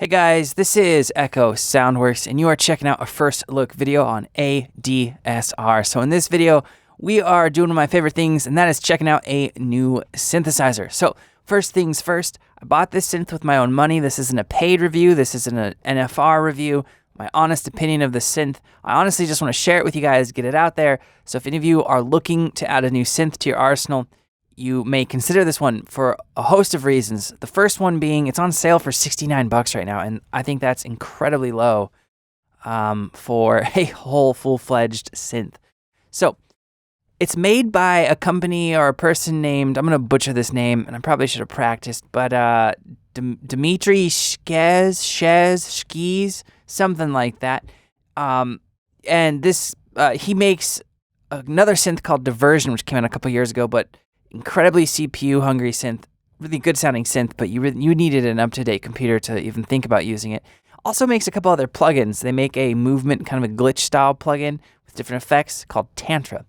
Hey guys, this is Echo Soundworks, and you are checking out a first look video on ADSR. So in this video, we are doing one of my favorite things, and that is checking out a new synthesizer. So first things first, I bought this synth with my own money. This isn't a paid review. This isn't an NFR review. My honest opinion of the synth. I honestly just want to share it with you guys, get it out there. So if any of you are looking to add a new synth to your arsenal, you may consider this one for a host of reasons. The first one being it's on sale for $69 right now, and I think that's incredibly low for a whole full-fledged synth. So it's made by a company or a person named, I'm going to butcher this name, and I probably should have practiced, but Dmitry Shkez, something like that. And this, he makes another synth called Diversion, which came out a couple years ago, but incredibly CPU hungry synth, really good sounding synth, but you needed an up-to-date computer to even think about using it. Also makes a couple other plugins. They make a movement, kind of a glitch style plugin with different effects called Tantra.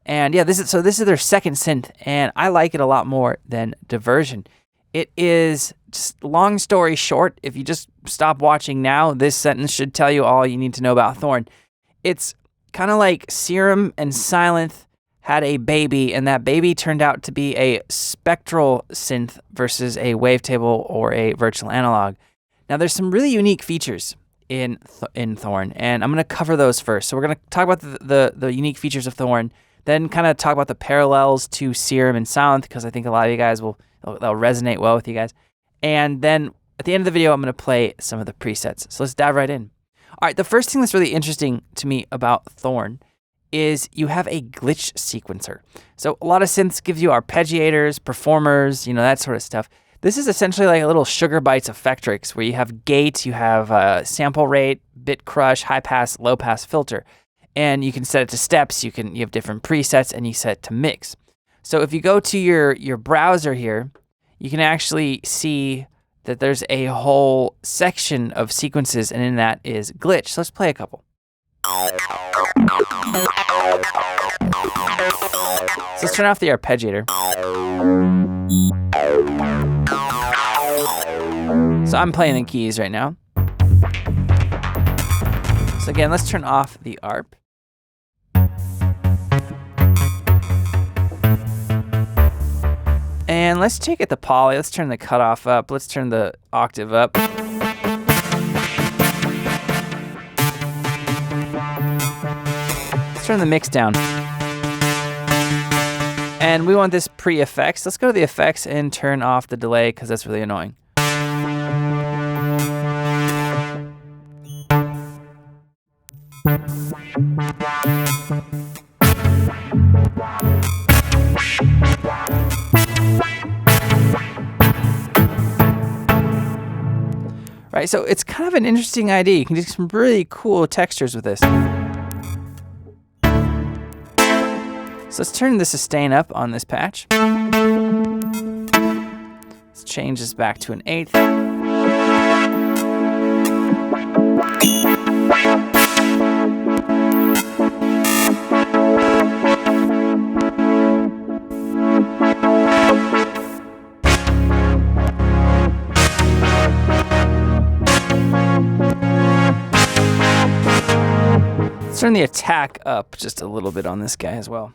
And yeah, this is their second synth, and I like it a lot more than Diversion. It is, just long story short, if you just stop watching now, this sentence should tell you all you need to know about Thorn. It's kind of like Serum and Silent had a baby, and that baby turned out to be a spectral synth versus a wavetable or a virtual analog. Now, there's some really unique features in Thorn, and I'm going to cover those first. So we're going to talk about the unique features of Thorn, then kind of talk about the parallels to Serum and Silent, because I think a lot of you guys they'll resonate well with you guys. And then at the end of the video, I'm going to play some of the presets. So let's dive right in. All right, the first thing that's really interesting to me about Thorn is you have a glitch sequencer. So a lot of synths give you arpeggiators, performers, that sort of stuff. This is essentially like a little Sugar Bytes Effectrix where you have gate, you have sample rate, bit crush, high pass, low pass filter. And you can set it to steps, you have different presets, and you set it to mix. So if you go to your browser here, you can actually see that there's a whole section of sequences, and in that is glitch. So let's play a couple. So let's turn off the arpeggiator. So I'm playing the keys right now. So again, let's turn off the arp. And let's take it to poly. Let's turn the cutoff up. Let's turn the octave up. Let's turn the mix down. And we want this pre-effects. Let's go to the effects and turn off the delay because that's really annoying. Right, so it's kind of an interesting idea. You can do some really cool textures with this. So let's turn the sustain up on this patch. Let's change this back to an eighth. Let's turn the attack up just a little bit on this guy as well.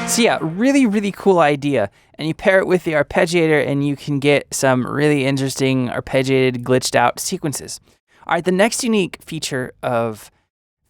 So yeah, really, really cool idea. And you pair it with the arpeggiator and you can get some really interesting arpeggiated, glitched out sequences. All right, the next unique feature of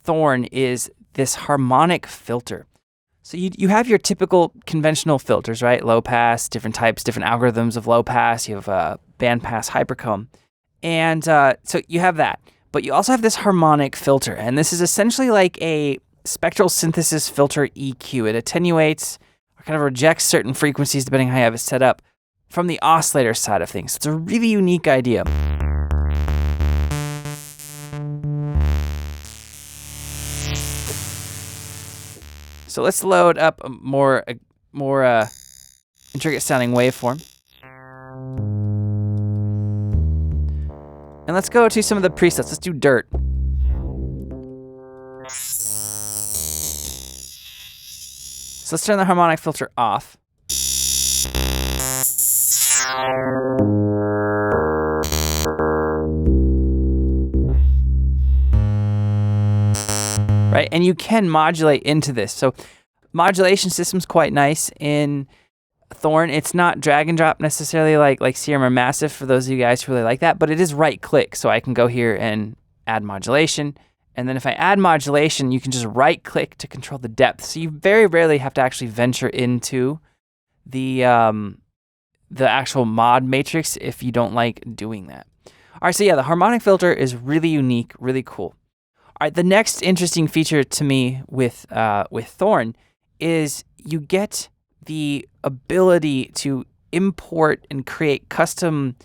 Thorn is this harmonic filter. So you have your typical conventional filters, right? Low pass, different types, different algorithms of low pass. You have band pass, hypercomb. And so you have that. But you also have this harmonic filter. And this is essentially like a spectral synthesis filter EQ. It attenuates or kind of rejects certain frequencies depending on how you have it set up from the oscillator side of things. It's a really unique idea. So let's load up a more intricate sounding waveform. And let's go to some of the presets. Let's do dirt. So let's turn the harmonic filter off. Right, and you can modulate into this. So modulation system's quite nice in Thorn. It's not drag and drop necessarily like Serum or Massive for those of you guys who really like that, but it is right click. So I can go here and add modulation. And then if I add modulation, you can just right click to control the depth. So you very rarely have to actually venture into the actual mod matrix if you don't like doing that. All right, so yeah, the harmonic filter is really unique, really cool. All right, the next interesting feature to me with Thorn is you get the ability to import and create custom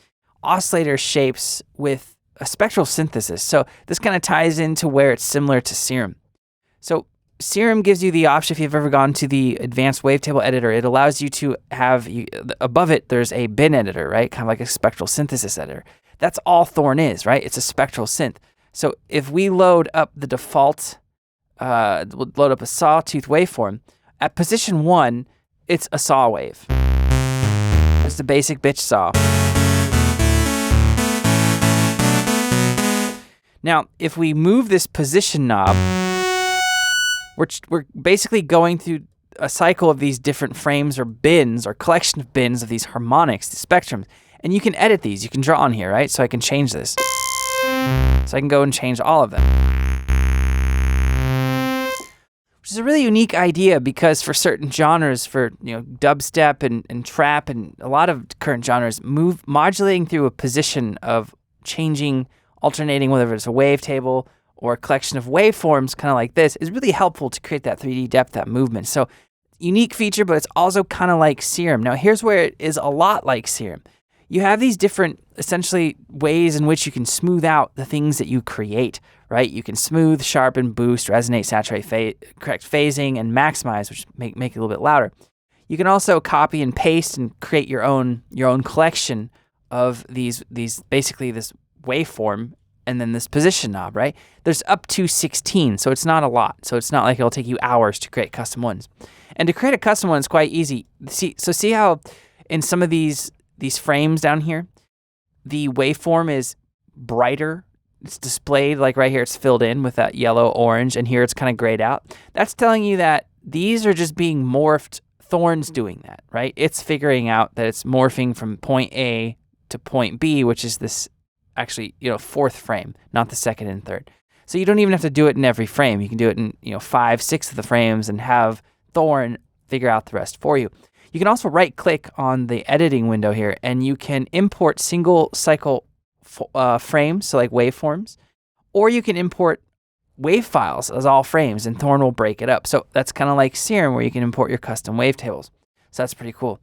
oscillator shapes with a spectral synthesis. So this kind of ties into where it's similar to Serum. So Serum gives you the option, if you've ever gone to the advanced wavetable editor, it allows you to have, above it, there's a bin editor, right? Kind of like a spectral synthesis editor. That's all Thorn is, right? It's a spectral synth. So if we load up the default, we'll load up a sawtooth waveform, at position 1, it's a saw wave. It's the basic bitch saw. Now, if we move this position knob, we're basically going through a cycle of these different frames or bins or collection of bins of these harmonics, the spectrums. And you can edit these. You can draw on here, right? So I can change this. So I can go and change all of them. Which is a really unique idea because for certain genres, for dubstep and trap and a lot of current genres, modulating through a position of changing, alternating, whether it's a wavetable or a collection of waveforms kind of like this, is really helpful to create that 3D depth, that movement. So unique feature, but it's also kind of like Serum. Now here's where it is a lot like Serum. You have these different, essentially, ways in which you can smooth out the things that you create, right? You can smooth, sharpen, boost, resonate, saturate, correct phasing, and maximize, which make it a little bit louder. You can also copy and paste and create your own collection of these basically this waveform and then this position knob, right? There's up to 16, so it's not a lot. So it's not like it'll take you hours to create custom ones. And to create a custom one is quite easy. See how in some of these frames down here, the waveform is brighter. It's displayed like right here, it's filled in with that yellow, orange, and here it's kind of grayed out. That's telling you that these are just being morphed. Thorn's doing that, right? It's figuring out that it's morphing from point A to point B, which is this actually, fourth frame, not the second and third. So you don't even have to do it in every frame. You can do it in, 5, 6 of the frames and have Thorn figure out the rest for you. You can also right click on the editing window here and you can import single cycle frames, so like waveforms, or you can import wave files as all frames and Thorn will break it up. So that's kind of like Serum where you can import your custom wavetables. So that's pretty cool.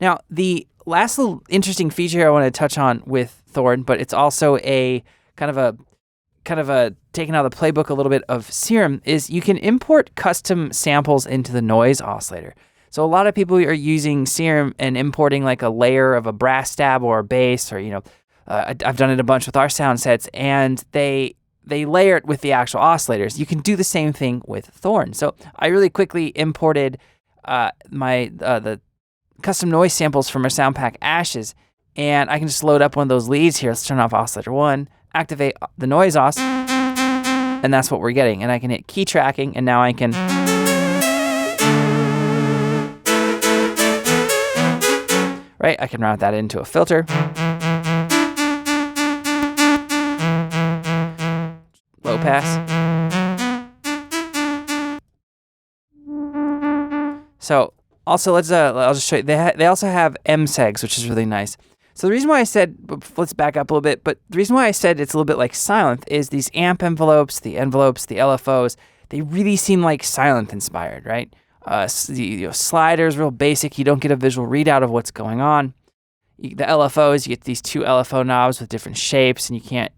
Now, the last little interesting feature I want to touch on with Thorn, but it's also a kind of a taking out of the playbook a little bit of Serum, is you can import custom samples into the noise oscillator. So a lot of people are using Serum and importing like a layer of a brass stab or a bass, or I've done it a bunch with our sound sets, and they layer it with the actual oscillators. You can do the same thing with Thorn. So I really quickly imported the custom noise samples from our sound pack Ashes, and I can just load up one of those leads here. Let's turn off oscillator 1, activate the noise os, and that's what we're getting. And I can hit key tracking, and now I can I can route that into a filter. Low pass. So also I'll just show you. They also have MSEGs, which is really nice. So the reason why I said, let's back up a little bit, but the reason why I said it's a little bit like Silent is these amp envelopes, the LFOs, they really seem like Silent inspired, right? Sliders, real basic. You don't get a visual readout of what's going on. The LFOs, you get these 2 LFO knobs with different shapes, and you can't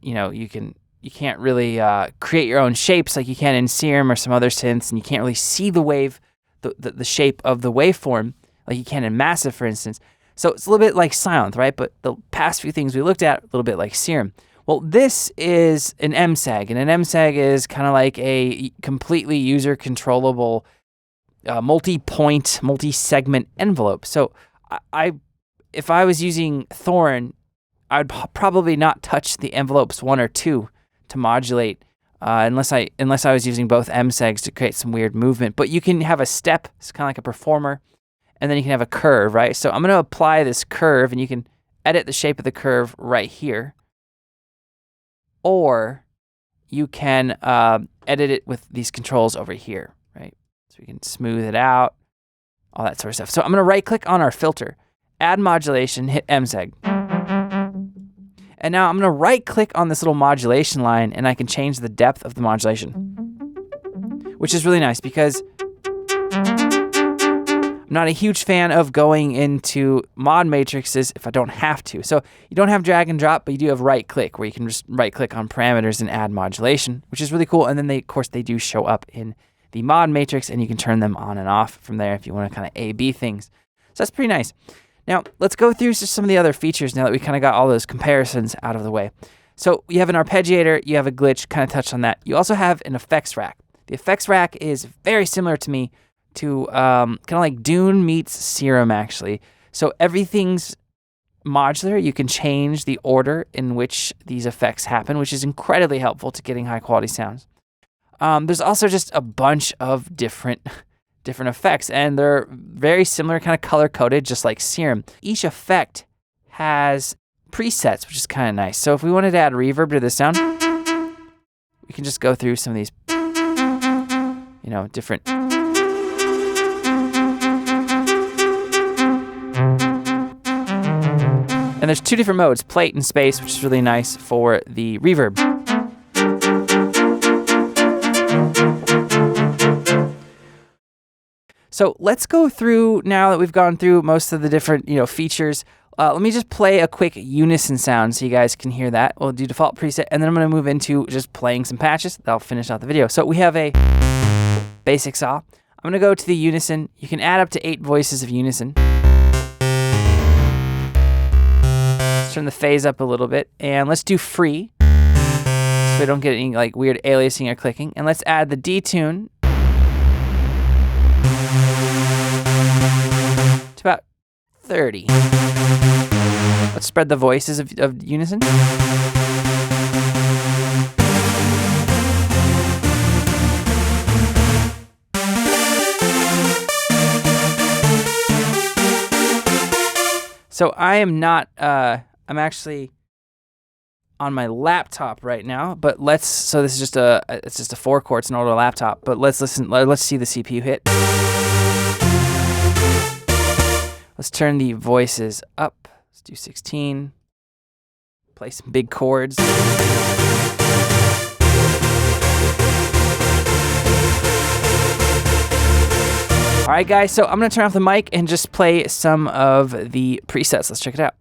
really create your own shapes like you can in Serum or some other synths, and you can't really see the wave, the shape of the waveform like you can in Massive, for instance. So it's a little bit like Silent, right? But the past few things we looked at, a little bit like Serum. Well, this is an MSEG, and an MSEG is kind of like a completely user-controllable multi-point, multi-segment envelope. So if I was using Thorn, I'd probably not touch the envelopes 1 or 2 to modulate, unless I was using both M-segs to create some weird movement. But you can have a step, it's kind of like a performer, and then you can have a curve, right? So I'm going to apply this curve, and you can edit the shape of the curve right here. Or you can edit it with these controls over here, right? So we can smooth it out, all that sort of stuff. So I'm going to right-click on our filter, add modulation, hit M-seg. And now I'm going to right-click on this little modulation line, and I can change the depth of the modulation, which is really nice because I'm not a huge fan of going into mod matrices if I don't have to. So you don't have drag and drop, but you do have right-click, where you can just right-click on parameters and add modulation, which is really cool. And then of course, they do show up in the mod matrix, and you can turn them on and off from there if you want to kind of A/B things. So that's pretty nice. Now, let's go through just some of the other features now that we kind of got all those comparisons out of the way. So you have an arpeggiator, you have a glitch, kind of touched on that. You also have an effects rack. The effects rack is very similar to me to kind of like Dune meets Serum, actually. So everything's modular. You can change the order in which these effects happen, which is incredibly helpful to getting high quality sounds. There's also just a bunch of different effects, and they're very similar, kind of color-coded, just like Serum. Each effect has presets, which is kind of nice. So if we wanted to add reverb to this sound, we can just go through some of these, different. And there's 2 different modes, plate and space, which is really nice for the reverb. So let's go through, now that we've gone through most of the different features, let me just play a quick unison sound so you guys can hear that. We'll do default preset, and then I'm going to move into just playing some patches. That'll finish out the video. So we have a basic saw. I'm going to go to the unison. You can add up to 8 voices of unison. Let's turn the phase up a little bit, and let's do free so we don't get any like weird aliasing or clicking. And let's add the detune to about 30. Let's spread the voices of unison. So I am not, I'm actually on my laptop right now, but so this is just it's just a 4-chord, it's an older laptop, but let's see the CPU hit. Let's turn the voices up. Let's do 16. Play some big chords. All right, guys, so I'm going to turn off the mic and just play some of the presets. Let's check it out.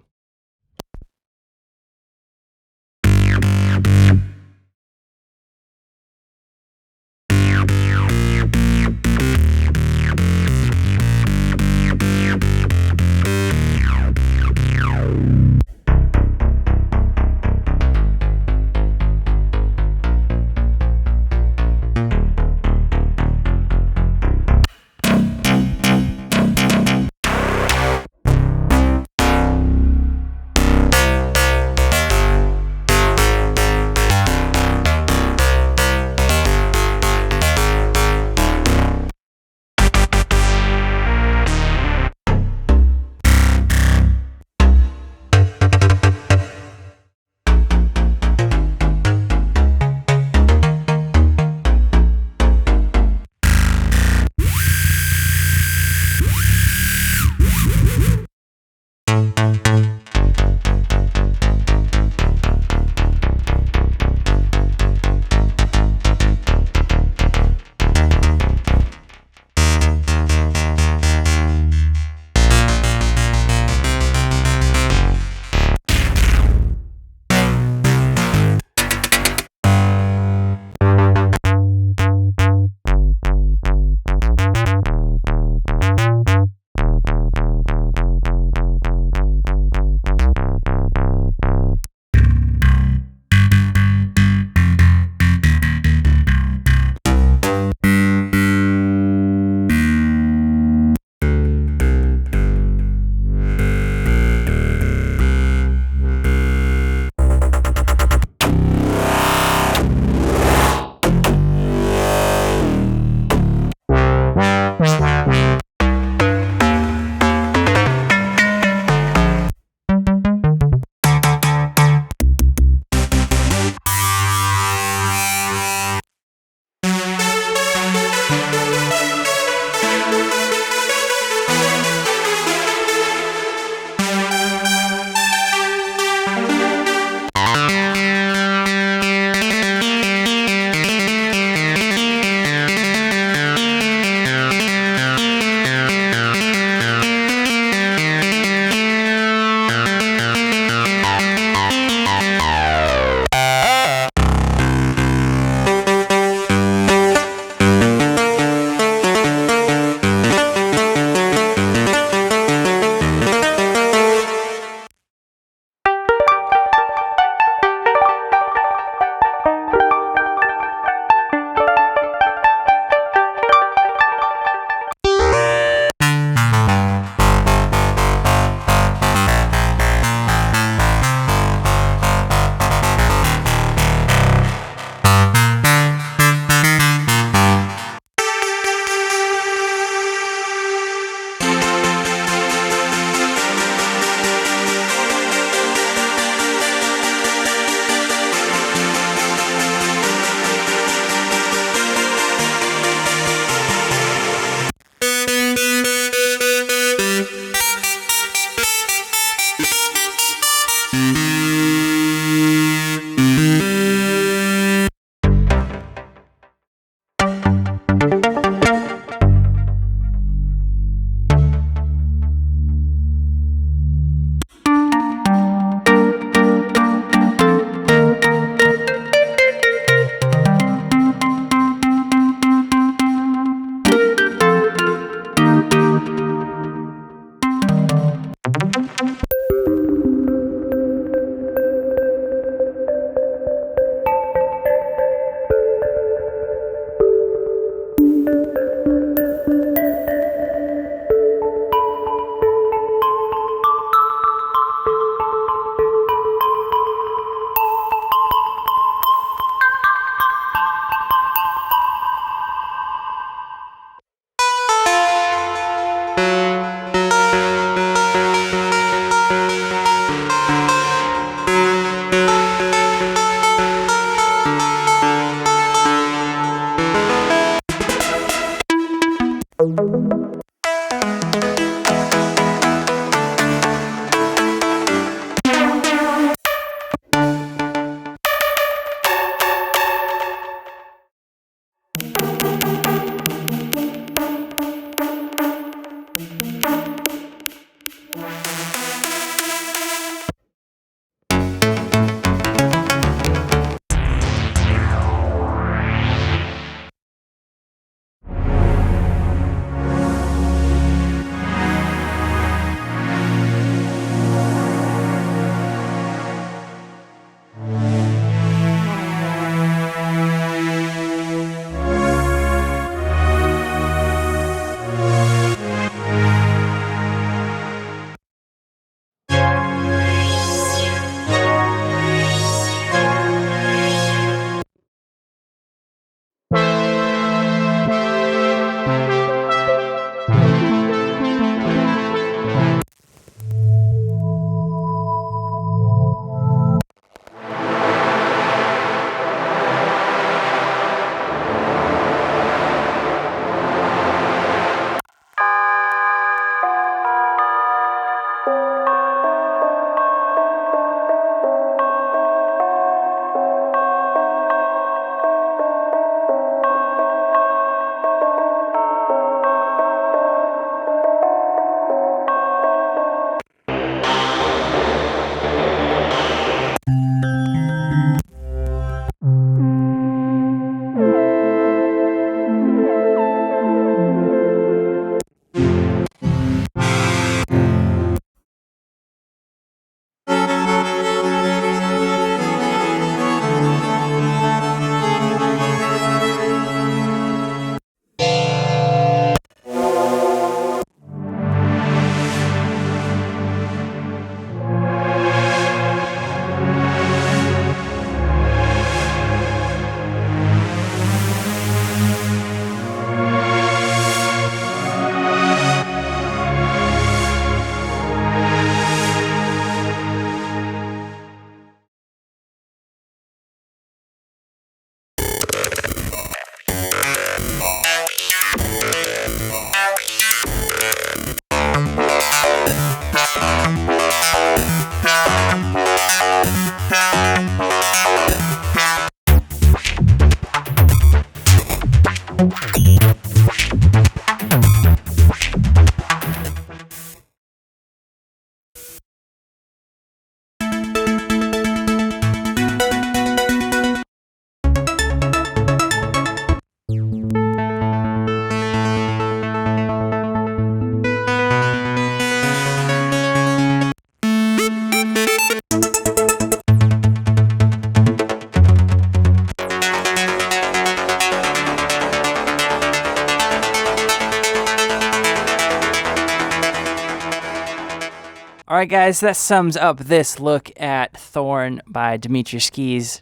right, guys, that sums up this look at Thorn by Dimitri Skis.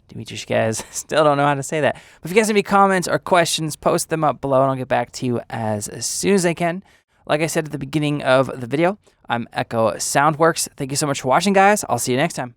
Still don't know how to say that. But if you guys have any comments or questions, post them up below and I'll get back to you as soon as I can. Like I said at the beginning of the video, I'm Echo Soundworks. Thank you so much for watching, guys. I'll see you next time.